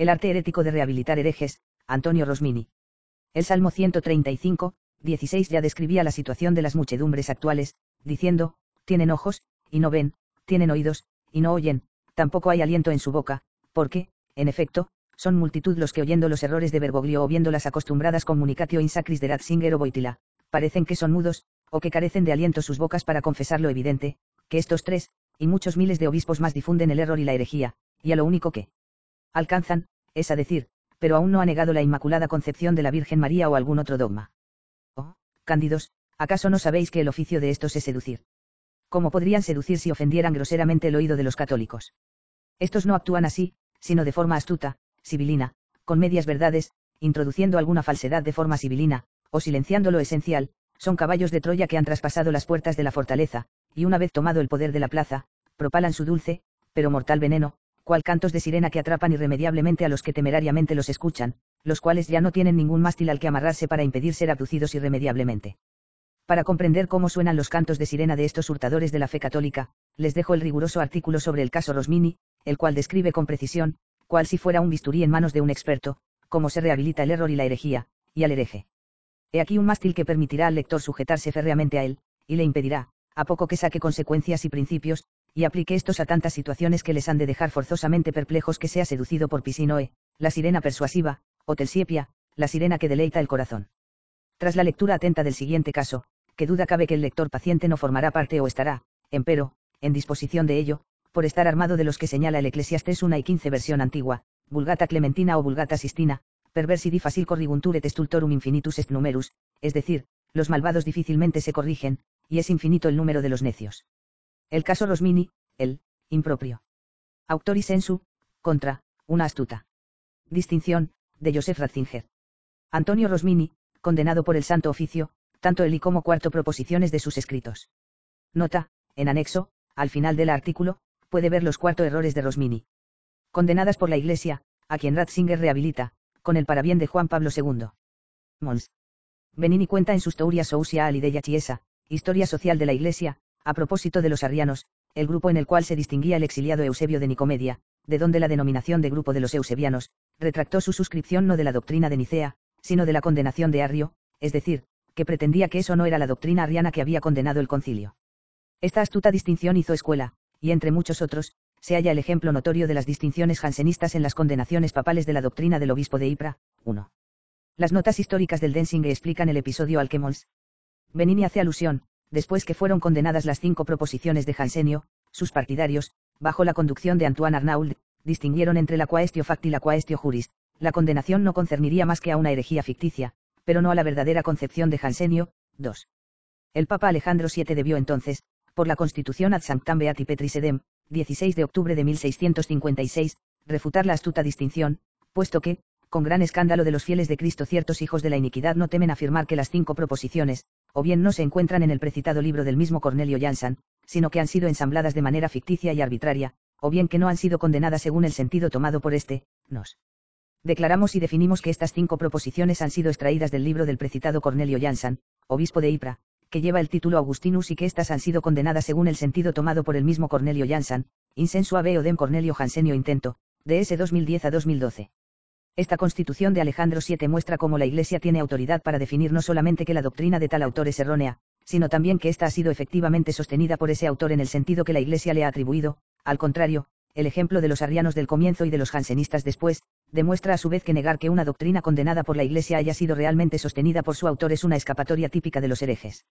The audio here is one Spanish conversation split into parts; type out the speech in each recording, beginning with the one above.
El arte herético de rehabilitar herejes, Antonio Rosmini. El Salmo 135, 16 ya describía la situación de las muchedumbres actuales, diciendo, tienen ojos, y no ven, tienen oídos, y no oyen, tampoco hay aliento en su boca, porque, en efecto, son multitud los que oyendo los errores de Bergoglio o viendo las acostumbradas communicatio in sacris de Ratzinger o Boitila, parecen que son mudos, o que carecen de aliento sus bocas para confesar lo evidente, que estos tres, y muchos miles de obispos más difunden el error y la herejía, y a lo único que alcanzan, es a decir, pero aún no ha negado la Inmaculada Concepción de la Virgen María o algún otro dogma. Oh, cándidos, ¿acaso no sabéis que el oficio de estos es seducir? ¿Cómo podrían seducir si ofendieran groseramente el oído de los católicos? Estos no actúan así, sino de forma astuta, sibilina, con medias verdades, introduciendo alguna falsedad de forma sibilina, o silenciando lo esencial, son caballos de Troya que han traspasado las puertas de la fortaleza, y una vez tomado el poder de la plaza, propalan su dulce, pero mortal veneno, cual cantos de sirena que atrapan irremediablemente a los que temerariamente los escuchan, los cuales ya no tienen ningún mástil al que amarrarse para impedir ser abducidos irremediablemente. Para comprender cómo suenan los cantos de sirena de estos hurtadores de la fe católica, les dejo el riguroso artículo sobre el caso Rosmini, el cual describe con precisión, cual si fuera un bisturí en manos de un experto, cómo se rehabilita el error y la herejía, y al hereje. He aquí un mástil que permitirá al lector sujetarse férreamente a él, y le impedirá, a poco que saque consecuencias y principios, y aplique estos a tantas situaciones que les han de dejar forzosamente perplejos, que sea seducido por Pisinoe, la sirena persuasiva, o Telsiepia, la sirena que deleita el corazón. Tras la lectura atenta del siguiente caso, que duda cabe que el lector paciente no formará parte o estará, empero, en disposición de ello, por estar armado de los que señala el Eclesiastés 1 y 15 versión antigua, Vulgata Clementina o Vulgata Sistina, perversidi facil corriguntur et stultorum infinitus est numerus, es decir, los malvados difícilmente se corrigen, y es infinito el número de los necios. El caso Rosmini, el improprio. Auctori sensu, contra, una astuta distinción, de Joseph Ratzinger. Antonio Rosmini, condenado por el Santo Oficio, tanto él y como cuarto proposiciones de sus escritos. Nota, en anexo, al final del artículo, puede ver los cuarto errores de Rosmini. Condenadas por la Iglesia, a quien Ratzinger rehabilita, con el parabién de Juan Pablo II. Mons. Benini cuenta en sus Touria Sousia Alideia Chiesa, Historia Social de la Iglesia, a propósito de los arrianos, el grupo en el cual se distinguía el exiliado Eusebio de Nicomedia, de donde la denominación de grupo de los eusebianos, retractó su suscripción no de la doctrina de Nicea, sino de la condenación de Arrio, es decir, que pretendía que eso no era la doctrina arriana que había condenado el concilio. Esta astuta distinción hizo escuela, y entre muchos otros, se halla el ejemplo notorio de las distinciones jansenistas en las condenaciones papales de la doctrina del obispo de Ypres. 1. Las notas históricas del Densinge explican el episodio al que Mons. Benini hace alusión, después que fueron condenadas las 5 proposiciones de Jansenio, sus partidarios, bajo la conducción de Antoine Arnauld, distinguieron entre la quaestio facti y la quaestio juris. La condenación no concerniría más que a una herejía ficticia, pero no a la verdadera concepción de Jansenio. 2. El Papa Alejandro VII debió entonces, por la Constitución ad Sanctam Beati Petri Sedem, 16 de octubre de 1656, refutar la astuta distinción, puesto que, con gran escándalo de los fieles de Cristo, ciertos hijos de la iniquidad no temen afirmar que las 5 proposiciones, o bien no se encuentran en el precitado libro del mismo Cornelio Janson, sino que han sido ensambladas de manera ficticia y arbitraria, o bien que no han sido condenadas según el sentido tomado por este. Nos declaramos y definimos que estas 5 proposiciones han sido extraídas del libro del precitado Cornelio Janson, obispo de Ypres, que lleva el título Augustinus, y que éstas han sido condenadas según el sentido tomado por el mismo Cornelio Janson, insensu ave odem Cornelio Jansenio intento, DS 2010 a 2012. Esta Constitución de Alejandro VII muestra cómo la Iglesia tiene autoridad para definir no solamente que la doctrina de tal autor es errónea, sino también que ésta ha sido efectivamente sostenida por ese autor en el sentido que la Iglesia le ha atribuido. Al contrario, el ejemplo de los arrianos del comienzo y de los jansenistas después, demuestra a su vez que negar que una doctrina condenada por la Iglesia haya sido realmente sostenida por su autor es una escapatoria típica de los herejes.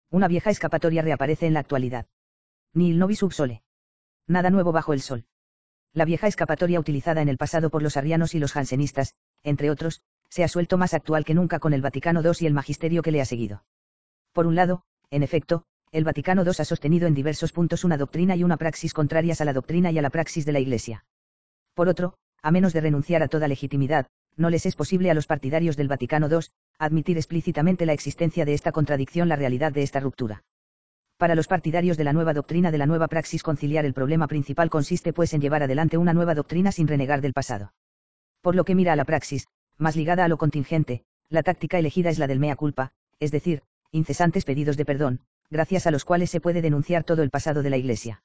Una vieja escapatoria reaparece en la actualidad. Nihil novi sub sole. Nada nuevo bajo el sol. La vieja escapatoria utilizada en el pasado por los arrianos y los jansenistas, entre otros, se ha suelto más actual que nunca con el Vaticano II y el magisterio que le ha seguido. Por un lado, en efecto, el Vaticano II ha sostenido en diversos puntos una doctrina y una praxis contrarias a la doctrina y a la praxis de la Iglesia. Por otro, a menos de renunciar a toda legitimidad, no les es posible a los partidarios del Vaticano II, admitir explícitamente la existencia de esta contradicción, la realidad de esta ruptura. Para los partidarios de la nueva doctrina, de la nueva praxis conciliar, el problema principal consiste pues en llevar adelante una nueva doctrina sin renegar del pasado. Por lo que mira a la praxis, más ligada a lo contingente, la táctica elegida es la del mea culpa, es decir, incesantes pedidos de perdón, gracias a los cuales se puede denunciar todo el pasado de la Iglesia.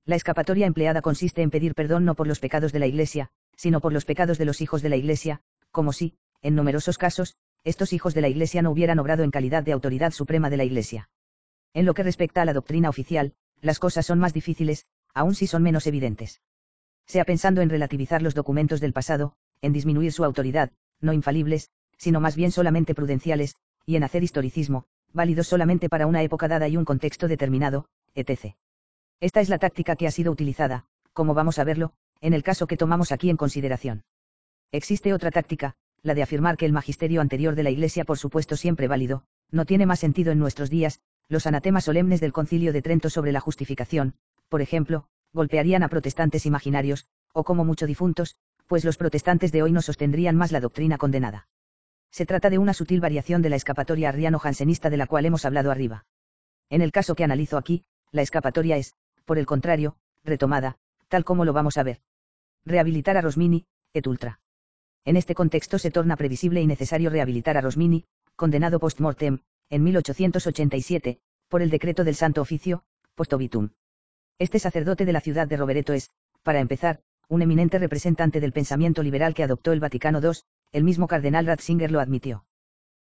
La escapatoria empleada consiste en pedir perdón no por los pecados de la Iglesia, sino por los pecados de los hijos de la Iglesia, como si, en numerosos casos, estos hijos de la Iglesia no hubieran obrado en calidad de autoridad suprema de la Iglesia. En lo que respecta a la doctrina oficial, las cosas son más difíciles, aun si son menos evidentes. Sea pensando en relativizar los documentos del pasado, en disminuir su autoridad, no infalibles, sino más bien solamente prudenciales, y en hacer historicismo, válidos solamente para una época dada y un contexto determinado, etc. Esta es la táctica que ha sido utilizada, como vamos a verlo, en el caso que tomamos aquí en consideración. Existe otra táctica, la de afirmar que el magisterio anterior de la Iglesia, por supuesto siempre válido, no tiene más sentido en nuestros días. Los anatemas solemnes del Concilio de Trento sobre la justificación, por ejemplo, golpearían a protestantes imaginarios, o como mucho difuntos, pues los protestantes de hoy no sostendrían más la doctrina condenada. Se trata de una sutil variación de la escapatoria arriano-jansenista de la cual hemos hablado arriba. En el caso que analizo aquí, la escapatoria es, por el contrario, retomada, tal como lo vamos a ver. Rehabilitar a Rosmini, et ultra. En este contexto se torna previsible y necesario rehabilitar a Rosmini, condenado post-mortem, en 1887, por el decreto del Santo Oficio, post obitum. Este sacerdote de la ciudad de Rovereto es, para empezar, un eminente representante del pensamiento liberal que adoptó el Vaticano II, el mismo cardenal Ratzinger lo admitió.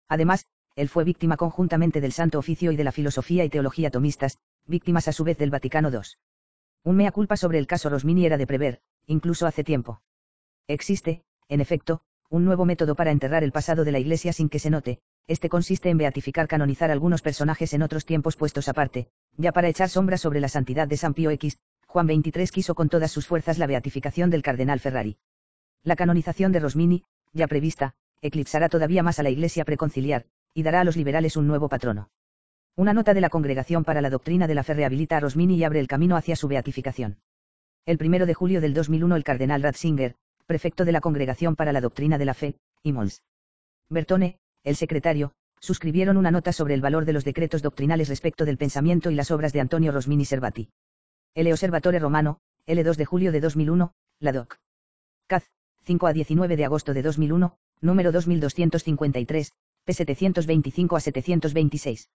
Además, él fue víctima conjuntamente del Santo Oficio y de la filosofía y teología tomistas, víctimas a su vez del Vaticano II. Un mea culpa sobre el caso Rosmini era de prever, incluso hace tiempo. Existe, en efecto, un nuevo método para enterrar el pasado de la Iglesia sin que se note. Este consiste en canonizar algunos personajes en otros tiempos puestos aparte, ya para echar sombra sobre la santidad de San Pío X. Juan XXIII quiso con todas sus fuerzas la beatificación del cardenal Ferrari. La canonización de Rosmini, ya prevista, eclipsará todavía más a la Iglesia preconciliar, y dará a los liberales un nuevo patrono. Una nota de la Congregación para la Doctrina de la Fe rehabilita a Rosmini y abre el camino hacia su beatificación. El 1 de julio del 2001 el cardenal Ratzinger, prefecto de la Congregación para la Doctrina de la Fe, y Mons. Bertone, el secretario, suscribieron una nota sobre el valor de los decretos doctrinales respecto del pensamiento y las obras de Antonio Rosmini Servati. El Osservatore Romano, el 2 de julio de 2001, la Doc. Caz, 5 a 19 de agosto de 2001, número 2253, p. 725 a 726.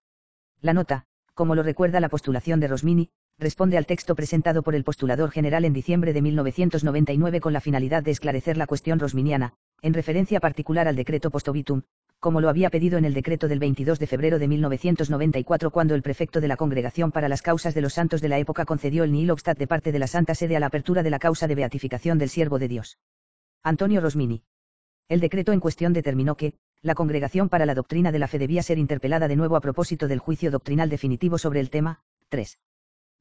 La nota, como lo recuerda la postulación de Rosmini, responde al texto presentado por el postulador general en diciembre de 1999 con la finalidad de esclarecer la cuestión rosminiana, en referencia particular al decreto post obitum, como lo había pedido en el decreto del 22 de febrero de 1994 cuando el prefecto de la Congregación para las Causas de los Santos de la época concedió el nihil obstat de parte de la Santa Sede a la apertura de la causa de beatificación del siervo de Dios. Antonio Rosmini. El decreto en cuestión determinó que, la Congregación para la Doctrina de la Fe debía ser interpelada de nuevo a propósito del juicio doctrinal definitivo sobre el tema. 3.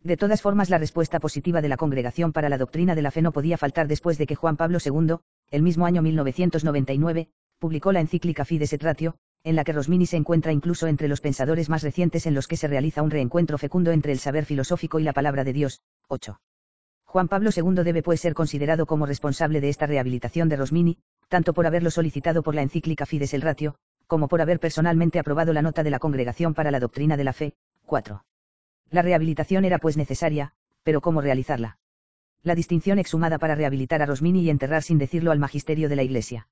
De todas formas, la respuesta positiva de la Congregación para la Doctrina de la Fe no podía faltar después de que Juan Pablo II, el mismo año 1999, publicó la encíclica Fides et Ratio, en la que Rosmini se encuentra incluso entre los pensadores más recientes en los que se realiza un reencuentro fecundo entre el saber filosófico y la palabra de Dios. 8. Juan Pablo II debe pues ser considerado como responsable de esta rehabilitación de Rosmini, tanto por haberlo solicitado por la encíclica Fides et Ratio, como por haber personalmente aprobado la nota de la Congregación para la Doctrina de la Fe. 4. La rehabilitación era pues necesaria, pero ¿cómo realizarla? La distinción exhumada para rehabilitar a Rosmini y enterrar sin decirlo al magisterio de la Iglesia.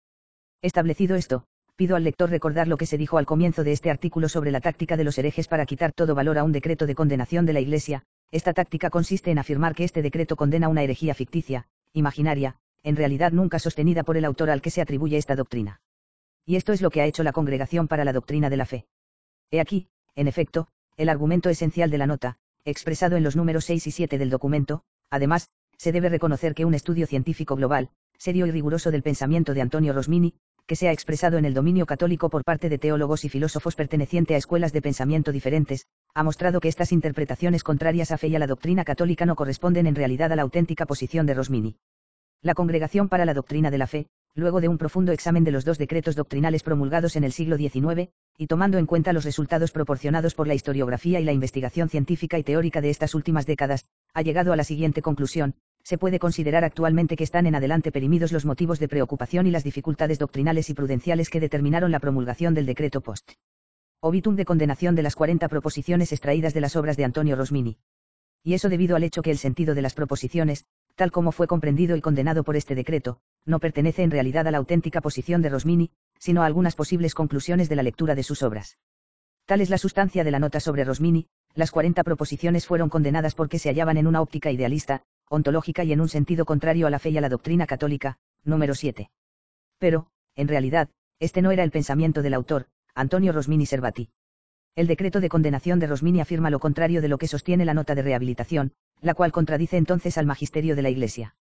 Establecido esto, pido al lector recordar lo que se dijo al comienzo de este artículo sobre la táctica de los herejes para quitar todo valor a un decreto de condenación de la Iglesia. Esta táctica consiste en afirmar que este decreto condena una herejía ficticia, imaginaria, en realidad nunca sostenida por el autor al que se atribuye esta doctrina. Y esto es lo que ha hecho la Congregación para la Doctrina de la Fe. He aquí, en efecto, el argumento esencial de la nota, expresado en los números 6 y 7 del documento. Además, se debe reconocer que un estudio científico global, serio y riguroso del pensamiento de Antonio Rosmini, que se ha expresado en el dominio católico por parte de teólogos y filósofos pertenecientes a escuelas de pensamiento diferentes, ha mostrado que estas interpretaciones contrarias a fe y a la doctrina católica no corresponden en realidad a la auténtica posición de Rosmini. La Congregación para la Doctrina de la Fe, luego de un profundo examen de los dos decretos doctrinales promulgados en el siglo XIX, y tomando en cuenta los resultados proporcionados por la historiografía y la investigación científica y teórica de estas últimas décadas, ha llegado a la siguiente conclusión: se puede considerar actualmente que están en adelante perimidos los motivos de preocupación y las dificultades doctrinales y prudenciales que determinaron la promulgación del decreto post obitum de condenación de las 40 proposiciones extraídas de las obras de Antonio Rosmini. Y eso debido al hecho que el sentido de las proposiciones, tal como fue comprendido y condenado por este decreto, no pertenece en realidad a la auténtica posición de Rosmini, sino a algunas posibles conclusiones de la lectura de sus obras. Tal es la sustancia de la nota sobre Rosmini. Las 40 proposiciones fueron condenadas porque se hallaban en una óptica idealista, ontológica y en un sentido contrario a la fe y a la doctrina católica, número 7. Pero, en realidad, este no era el pensamiento del autor, Antonio Rosmini Servati. El decreto de condenación de Rosmini afirma lo contrario de lo que sostiene la nota de rehabilitación, la cual contradice entonces al magisterio de la Iglesia.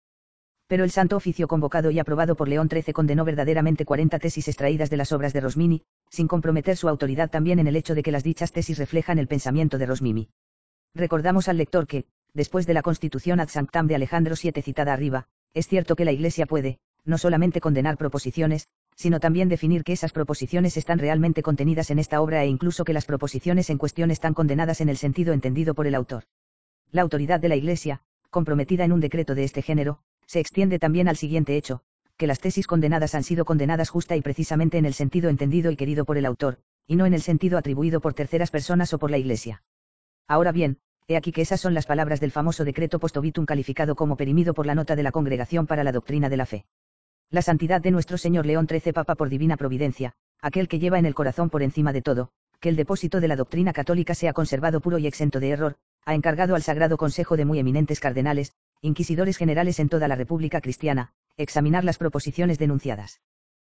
Pero el Santo Oficio convocado y aprobado por León XIII condenó verdaderamente 40 tesis extraídas de las obras de Rosmini, sin comprometer su autoridad también en el hecho de que las dichas tesis reflejan el pensamiento de Rosmini. Recordamos al lector que, después de la Constitución ad sanctam de Alejandro VII citada arriba, es cierto que la Iglesia puede, no solamente condenar proposiciones, sino también definir que esas proposiciones están realmente contenidas en esta obra e incluso que las proposiciones en cuestión están condenadas en el sentido entendido por el autor. La autoridad de la Iglesia, comprometida en un decreto de este género, se extiende también al siguiente hecho, que las tesis condenadas han sido condenadas justa y precisamente en el sentido entendido y querido por el autor, y no en el sentido atribuido por terceras personas o por la Iglesia. Ahora bien, he aquí que esas son las palabras del famoso decreto post obituum calificado como perimido por la nota de la Congregación para la Doctrina de la Fe. La santidad de nuestro Señor León XIII Papa por divina providencia, aquel que lleva en el corazón por encima de todo, que el depósito de la doctrina católica sea conservado puro y exento de error, ha encargado al Sagrado Consejo de muy eminentes cardenales, inquisidores generales en toda la República Cristiana, examinar las proposiciones denunciadas.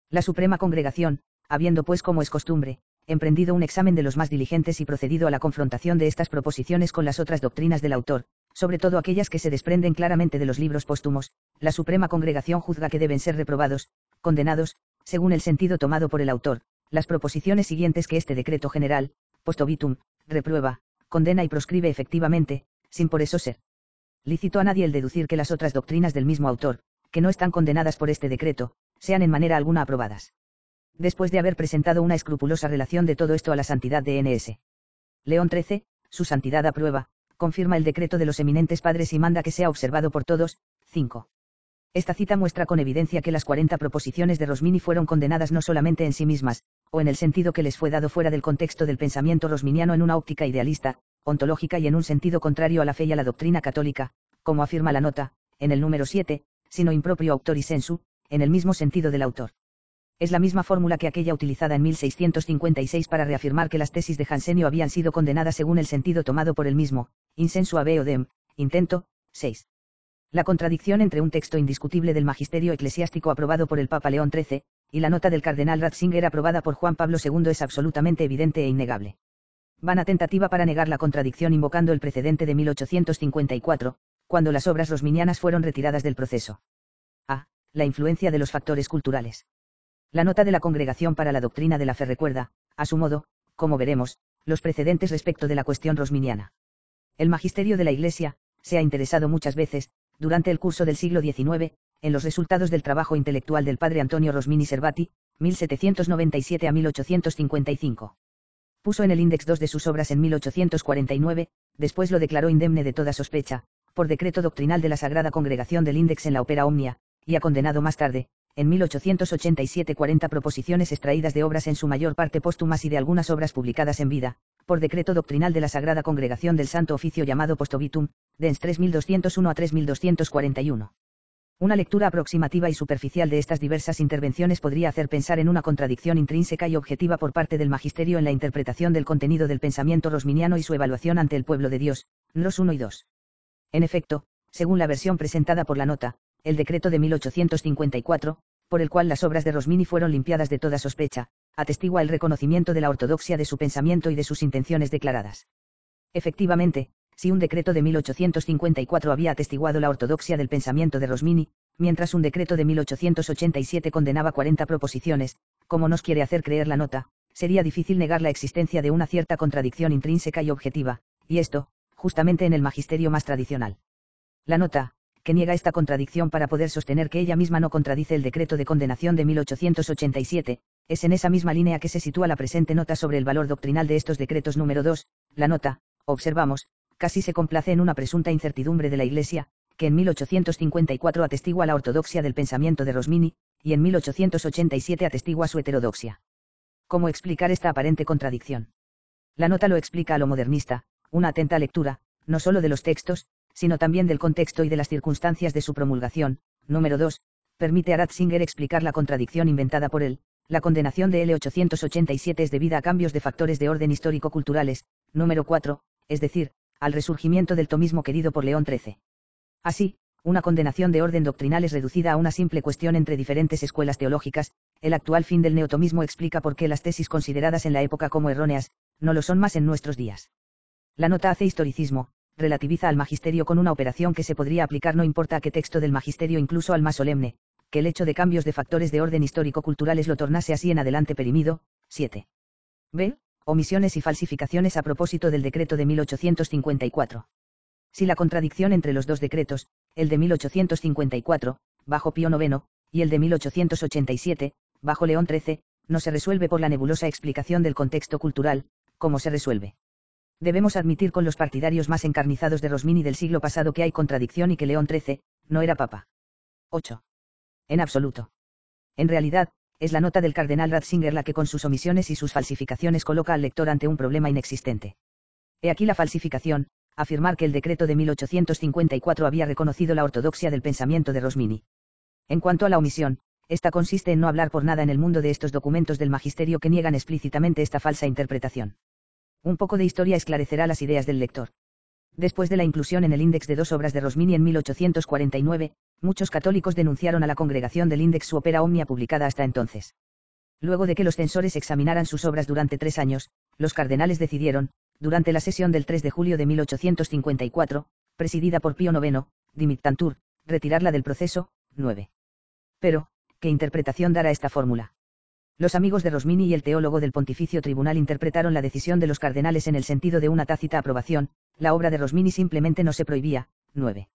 La Suprema Congregación, habiendo pues como es costumbre, emprendido un examen de los más diligentes y procedido a la confrontación de estas proposiciones con las otras doctrinas del autor, sobre todo aquellas que se desprenden claramente de los libros póstumos, la Suprema Congregación juzga que deben ser reprobados, condenados, según el sentido tomado por el autor, las proposiciones siguientes que este decreto general, post obituum, reprueba, condena y proscribe efectivamente, sin por eso ser lícito a nadie el deducir que las otras doctrinas del mismo autor, que no están condenadas por este decreto, sean en manera alguna aprobadas. Después de haber presentado una escrupulosa relación de todo esto a la santidad de N.S. León XIII, su santidad aprueba, confirma el decreto de los eminentes padres y manda que sea observado por todos. 5. Esta cita muestra con evidencia que las 40 proposiciones de Rosmini fueron condenadas no solamente en sí mismas, o en el sentido que les fue dado fuera del contexto del pensamiento rosminiano en una óptica idealista, ontológica y en un sentido contrario a la fe y a la doctrina católica, como afirma la nota, en el número 7, sino improprio auctori sensu, en el mismo sentido del autor. Es la misma fórmula que aquella utilizada en 1656 para reafirmar que las tesis de Jansenio habían sido condenadas según el sentido tomado por el mismo, in sensu habeo dem, intento, 6. La contradicción entre un texto indiscutible del magisterio eclesiástico aprobado por el Papa León XIII, y la nota del cardenal Ratzinger aprobada por Juan Pablo II es absolutamente evidente e innegable. Vana tentativa para negar la contradicción invocando el precedente de 1854, cuando las obras rosminianas fueron retiradas del proceso. A. La influencia de los factores culturales. La nota de la Congregación para la Doctrina de la Fe recuerda, a su modo, como veremos, los precedentes respecto de la cuestión rosminiana. El magisterio de la Iglesia se ha interesado muchas veces, durante el curso del siglo XIX, en los resultados del trabajo intelectual del padre Antonio Rosmini Servati, 1797 a 1855. Puso en el Index 2 de sus obras en 1849, después lo declaró indemne de toda sospecha, por decreto doctrinal de la Sagrada Congregación del Index en la Opera Omnia, y ha condenado más tarde, en 1887 40 proposiciones extraídas de obras en su mayor parte póstumas y de algunas obras publicadas en vida, por decreto doctrinal de la Sagrada Congregación del Santo Oficio llamado Post Obituum, Dens 3201 a 3241. Una lectura aproximativa y superficial de estas diversas intervenciones podría hacer pensar en una contradicción intrínseca y objetiva por parte del magisterio en la interpretación del contenido del pensamiento rosminiano y su evaluación ante el pueblo de Dios, los 1 y 2. En efecto, según la versión presentada por la nota, el decreto de 1854, por el cual las obras de Rosmini fueron limpiadas de toda sospecha, atestigua el reconocimiento de la ortodoxia de su pensamiento y de sus intenciones declaradas. Efectivamente, si un decreto de 1854 había atestiguado la ortodoxia del pensamiento de Rosmini, mientras un decreto de 1887 condenaba 40 proposiciones, como nos quiere hacer creer la nota, sería difícil negar la existencia de una cierta contradicción intrínseca y objetiva, y esto, justamente en el magisterio más tradicional. La nota, que niega esta contradicción para poder sostener que ella misma no contradice el decreto de condenación de 1887, es en esa misma línea que se sitúa la presente nota sobre el valor doctrinal de estos decretos número 2, la nota, observamos, casi se complace en una presunta incertidumbre de la Iglesia, que en 1854 atestigua la ortodoxia del pensamiento de Rosmini, y en 1887 atestigua su heterodoxia. ¿Cómo explicar esta aparente contradicción? La nota lo explica a lo modernista, una atenta lectura, no solo de los textos, sino también del contexto y de las circunstancias de su promulgación. Número 2, permite a Ratzinger explicar la contradicción inventada por él. La condenación de L887 es debida a cambios de factores de orden histórico-culturales. Número 4, es decir, al resurgimiento del tomismo querido por León XIII. Así, Una condenación de orden doctrinal es reducida a una simple cuestión entre diferentes escuelas teológicas. El actual fin del neotomismo explica por qué las tesis consideradas en la época como erróneas, no lo son más en nuestros días. La nota hace historicismo, relativiza al magisterio con una operación que se podría aplicar no importa a qué texto del magisterio, incluso al más solemne, que el hecho de cambios de factores de orden histórico-culturales lo tornase así en adelante perimido. 7. B. Omisiones y falsificaciones a propósito del decreto de 1854. Si la contradicción entre los dos decretos, el de 1854, bajo Pío IX, y el de 1887, bajo León XIII, no se resuelve por la nebulosa explicación del contexto cultural, ¿cómo se resuelve? Debemos admitir con los partidarios más encarnizados de Rosmini del siglo pasado que hay contradicción y que León XIII no era papa. 8. En absoluto. En realidad, es la nota del cardenal Ratzinger la que con sus omisiones y sus falsificaciones coloca al lector ante un problema inexistente. He aquí la falsificación: afirmar que el decreto de 1854 había reconocido la ortodoxia del pensamiento de Rosmini. En cuanto a la omisión, esta consiste en no hablar por nada en el mundo de estos documentos del magisterio que niegan explícitamente esta falsa interpretación. Un poco de historia esclarecerá las ideas del lector. Después de la inclusión en el índex de dos obras de Rosmini en 1849, muchos católicos denunciaron a la congregación del índex su opera omnia publicada hasta entonces. Luego de que los censores examinaran sus obras durante 3 años, los cardenales decidieron, durante la sesión del 3 de julio de 1854, presidida por Pío IX, dimittantur, retirarla del proceso. 9. Pero, ¿qué interpretación dar a esta fórmula? Los amigos de Rosmini y el teólogo del Pontificio Tribunal interpretaron la decisión de los cardenales en el sentido de una tácita aprobación: la obra de Rosmini simplemente no se prohibía. 9.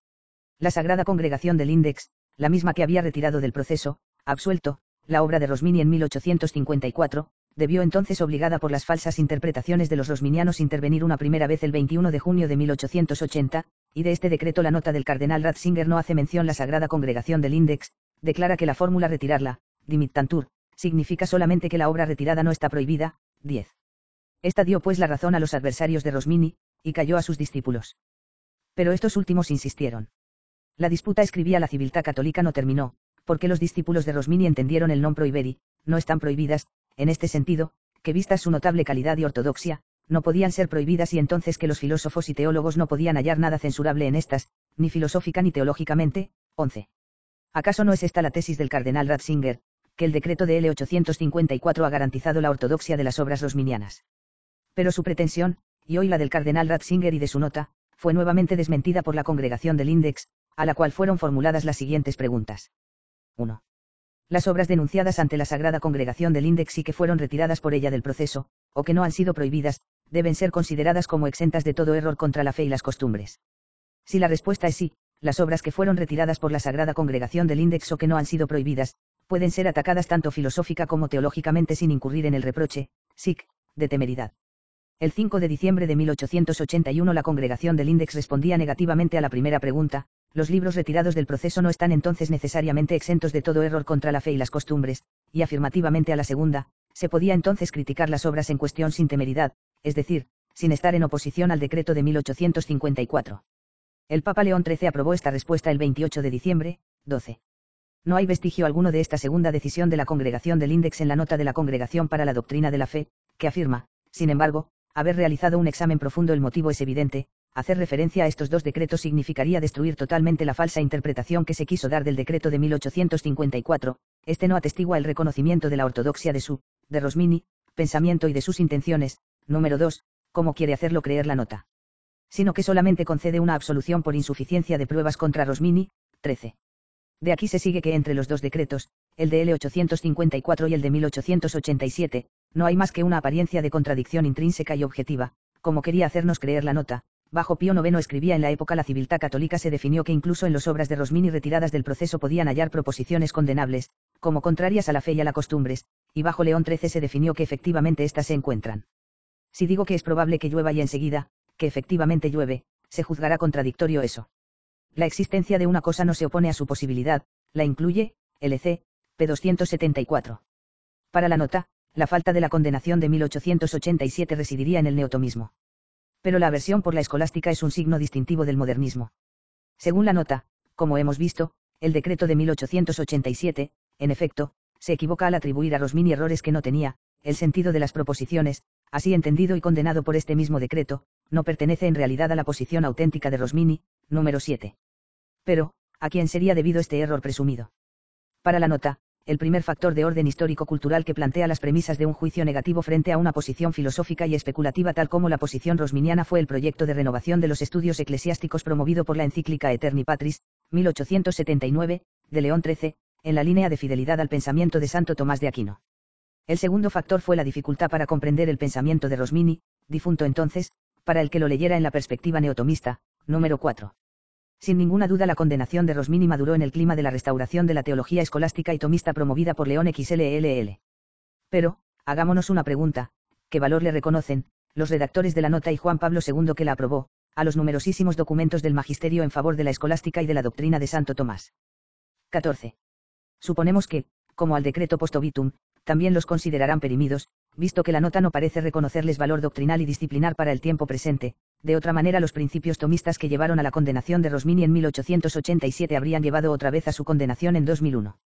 La Sagrada Congregación del Índex, la misma que había retirado del proceso, absuelto, la obra de Rosmini en 1854, debió entonces, obligada por las falsas interpretaciones de los rosminianos, intervenir una primera vez el 21 de junio de 1880, y de este decreto la nota del cardenal Ratzinger no hace mención. La Sagrada Congregación del Índex declara que la fórmula retirarla, dimittantur, significa solamente que la obra retirada no está prohibida. 10. Esta dio pues la razón a los adversarios de Rosmini, y cayó a sus discípulos. Pero estos últimos insistieron. La disputa, escribía la Civiltà Católica, no terminó, porque los discípulos de Rosmini entendieron el non prohiberi, no están prohibidas, en este sentido, que vistas su notable calidad y ortodoxia, no podían ser prohibidas, y entonces que los filósofos y teólogos no podían hallar nada censurable en estas, ni filosófica ni teológicamente. 11. ¿Acaso no es esta la tesis del cardenal Ratzinger, que el decreto de L. 854 ha garantizado la ortodoxia de las obras rosminianas? Pero su pretensión, y hoy la del cardenal Ratzinger y de su nota, fue nuevamente desmentida por la congregación del Índex, a la cual fueron formuladas las siguientes preguntas. 1. Las obras denunciadas ante la Sagrada Congregación del Índex y que fueron retiradas por ella del proceso, o que no han sido prohibidas, deben ser consideradas como exentas de todo error contra la fe y las costumbres. Si la respuesta es sí, las obras que fueron retiradas por la Sagrada Congregación del Índex o que no han sido prohibidas, pueden ser atacadas tanto filosófica como teológicamente sin incurrir en el reproche, sic, de temeridad. El 5 de diciembre de 1881 la congregación del Índex respondía negativamente a la primera pregunta: los libros retirados del proceso no están entonces necesariamente exentos de todo error contra la fe y las costumbres, y afirmativamente a la segunda: se podía entonces criticar las obras en cuestión sin temeridad, es decir, sin estar en oposición al decreto de 1854. El Papa León XIII aprobó esta respuesta el 28 de diciembre. 12. No hay vestigio alguno de esta segunda decisión de la congregación del Índex en la nota de la Congregación para la Doctrina de la Fe, que afirma, sin embargo, haber realizado un examen profundo. El motivo es evidente: hacer referencia a estos dos decretos significaría destruir totalmente la falsa interpretación que se quiso dar del decreto de 1854, este no atestigua el reconocimiento de la ortodoxia de Rosmini, pensamiento y de sus intenciones. Número 2, como quiere hacerlo creer la nota. Sino que solamente concede una absolución por insuficiencia de pruebas contra Rosmini. 13. De aquí se sigue que entre los dos decretos, el de L. 854 y el de 1887, no hay más que una apariencia de contradicción intrínseca y objetiva, como quería hacernos creer la nota. Bajo Pío IX escribía en la época la Civiltà Católica, se definió que incluso en las obras de Rosmini retiradas del proceso podían hallar proposiciones condenables, como contrarias a la fe y a las costumbres, y bajo León XIII se definió que efectivamente éstas se encuentran. Si digo que es probable que llueva y enseguida, que efectivamente llueve, se juzgará contradictorio eso. La existencia de una cosa no se opone a su posibilidad, la incluye, LC, p. 274. Para la nota, la falta de la condenación de 1887 residiría en el neotomismo. Pero la aversión por la escolástica es un signo distintivo del modernismo. Según la nota, como hemos visto, el decreto de 1887, en efecto, se equivoca al atribuir a Rosmini errores que no tenía. El sentido de las proposiciones, así entendido y condenado por este mismo decreto, no pertenece en realidad a la posición auténtica de Rosmini. Número 7. Pero, ¿a quién sería debido este error presumido? Para la nota, el primer factor de orden histórico-cultural que plantea las premisas de un juicio negativo frente a una posición filosófica y especulativa tal como la posición rosminiana fue el proyecto de renovación de los estudios eclesiásticos promovido por la encíclica Aeterni Patris, 1879, de León XIII, en la línea de fidelidad al pensamiento de Santo Tomás de Aquino. El segundo factor fue la dificultad para comprender el pensamiento de Rosmini, difunto entonces, para el que lo leyera en la perspectiva neotomista, número 4. Sin ninguna duda la condenación de Rosmini maduró en el clima de la restauración de la teología escolástica y tomista promovida por León XLLL. Pero, hagámonos una pregunta, ¿qué valor le reconocen, los redactores de la nota y Juan Pablo II que la aprobó, a los numerosísimos documentos del magisterio en favor de la escolástica y de la doctrina de Santo Tomás? 14. Suponemos que, como al decreto post obituum, también los considerarán perimidos, visto que la nota no parece reconocerles valor doctrinal y disciplinar para el tiempo presente. De otra manera los principios tomistas que llevaron a la condenación de Rosmini en 1887 habrían llevado otra vez a su condenación en 2001.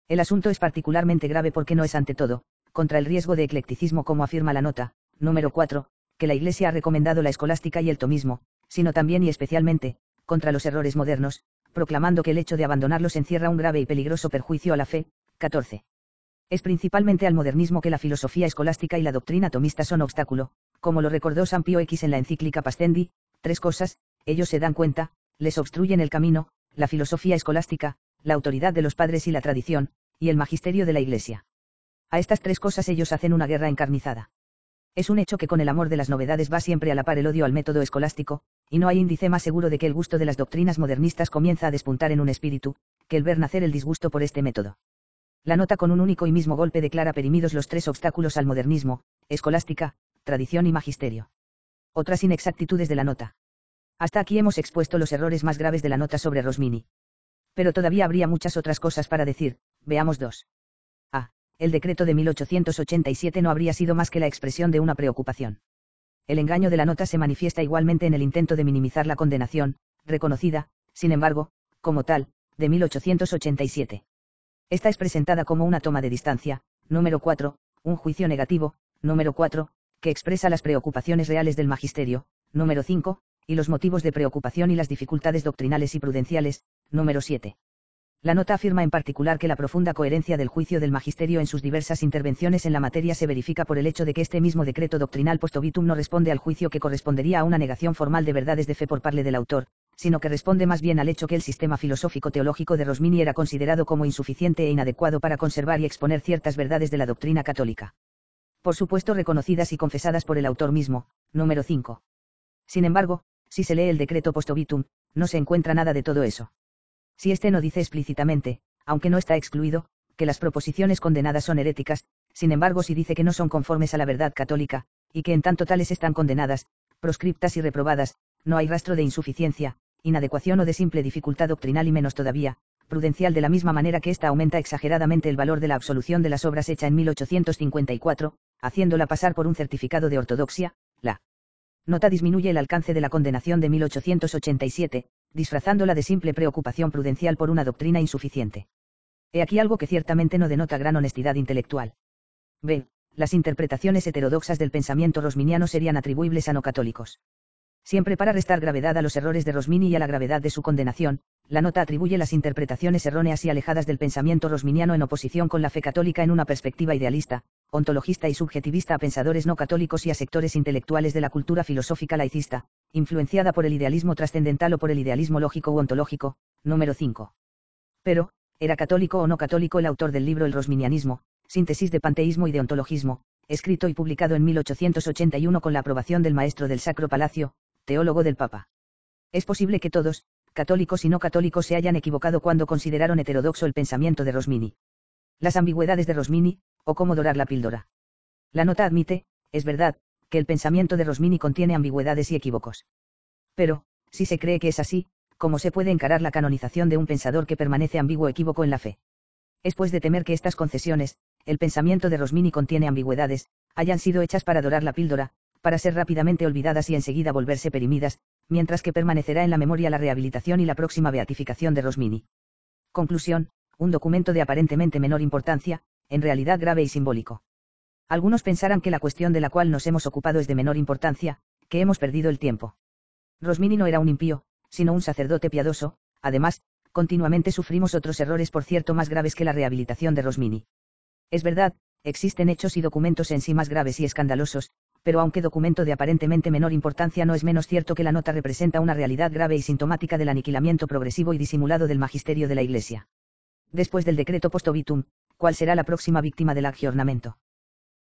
El asunto es particularmente grave porque no es ante todo, contra el riesgo de eclecticismo como afirma la nota, número 4, que la Iglesia ha recomendado la escolástica y el tomismo, sino también y especialmente, contra los errores modernos, proclamando que el hecho de abandonarlos encierra un grave y peligroso perjuicio a la fe. 14. Es principalmente al modernismo que la filosofía escolástica y la doctrina tomista son obstáculo, como lo recordó San Pío X en la encíclica Pastendi, 3 cosas, ellos se dan cuenta, les obstruyen el camino, la filosofía escolástica, la autoridad de los padres y la tradición, y el magisterio de la Iglesia. A estas 3 cosas ellos hacen una guerra encarnizada. Es un hecho que con el amor de las novedades va siempre a la par el odio al método escolástico, y no hay índice más seguro de que el gusto de las doctrinas modernistas comienza a despuntar en un espíritu, que el ver nacer el disgusto por este método. La nota con un único y mismo golpe declara perimidos los 3 obstáculos al modernismo, escolástica, tradición y magisterio. Otras inexactitudes de la nota. Hasta aquí hemos expuesto los errores más graves de la nota sobre Rosmini. Pero todavía habría muchas otras cosas para decir, veamos 2. A. El decreto de 1887 no habría sido más que la expresión de una preocupación. El engaño de la nota se manifiesta igualmente en el intento de minimizar la condenación, reconocida, sin embargo, como tal, de 1887. Esta es presentada como una toma de distancia, número 4, un juicio negativo, número 4, que expresa las preocupaciones reales del magisterio, número 5, y los motivos de preocupación y las dificultades doctrinales y prudenciales, número 7. La nota afirma en particular que la profunda coherencia del juicio del magisterio en sus diversas intervenciones en la materia se verifica por el hecho de que este mismo decreto doctrinal post obituum no responde al juicio que correspondería a una negación formal de verdades de fe por parte del autor, sino que responde más bien al hecho que el sistema filosófico-teológico de Rosmini era considerado como insuficiente e inadecuado para conservar y exponer ciertas verdades de la doctrina católica. Por supuesto reconocidas y confesadas por el autor mismo, número 5. Sin embargo, si se lee el decreto post obituum, no se encuentra nada de todo eso. Si este no dice explícitamente, aunque no está excluido, que las proposiciones condenadas son heréticas, sin embargo sí dice que no son conformes a la verdad católica, y que en tanto tales están condenadas, proscriptas y reprobadas, no hay rastro de insuficiencia, inadecuación o de simple dificultad doctrinal y menos todavía, prudencial de la misma manera que ésta aumenta exageradamente el valor de la absolución de las obras hecha en 1854, haciéndola pasar por un certificado de ortodoxia. La nota disminuye el alcance de la condenación de 1887, disfrazándola de simple preocupación prudencial por una doctrina insuficiente. He aquí algo que ciertamente no denota gran honestidad intelectual. B. Las interpretaciones heterodoxas del pensamiento rosminiano serían atribuibles a no católicos. Siempre para restar gravedad a los errores de Rosmini y a la gravedad de su condenación, la nota atribuye las interpretaciones erróneas y alejadas del pensamiento rosminiano en oposición con la fe católica en una perspectiva idealista, ontologista y subjetivista a pensadores no católicos y a sectores intelectuales de la cultura filosófica laicista, influenciada por el idealismo trascendental o por el idealismo lógico u ontológico. Número 5. Pero, ¿era católico o no católico el autor del libro El Rosminianismo, síntesis de panteísmo y de ontologismo, escrito y publicado en 1881 con la aprobación del maestro del Sacro Palacio, teólogo del Papa? Es posible que todos, católicos y no católicos, se hayan equivocado cuando consideraron heterodoxo el pensamiento de Rosmini. Las ambigüedades de Rosmini, o cómo dorar la píldora. La nota admite, es verdad, que el pensamiento de Rosmini contiene ambigüedades y equívocos. Pero, si se cree que es así, ¿cómo se puede encarar la canonización de un pensador que permanece ambiguo o equívoco en la fe? Es pues de temer que estas concesiones, el pensamiento de Rosmini contiene ambigüedades, hayan sido hechas para dorar la píldora, para ser rápidamente olvidadas y enseguida volverse perimidas, mientras que permanecerá en la memoria la rehabilitación y la próxima beatificación de Rosmini. Conclusión, un documento de aparentemente menor importancia, en realidad grave y simbólico. Algunos pensarán que la cuestión de la cual nos hemos ocupado es de menor importancia, que hemos perdido el tiempo. Rosmini no era un impío, sino un sacerdote piadoso, además, continuamente sufrimos otros errores, por cierto más graves que la rehabilitación de Rosmini. Es verdad, existen hechos y documentos en sí más graves y escandalosos, pero aunque documento de aparentemente menor importancia, no es menos cierto que la nota representa una realidad grave y sintomática del aniquilamiento progresivo y disimulado del magisterio de la Iglesia. Después del decreto post obitum, ¿cuál será la próxima víctima del aggiornamento?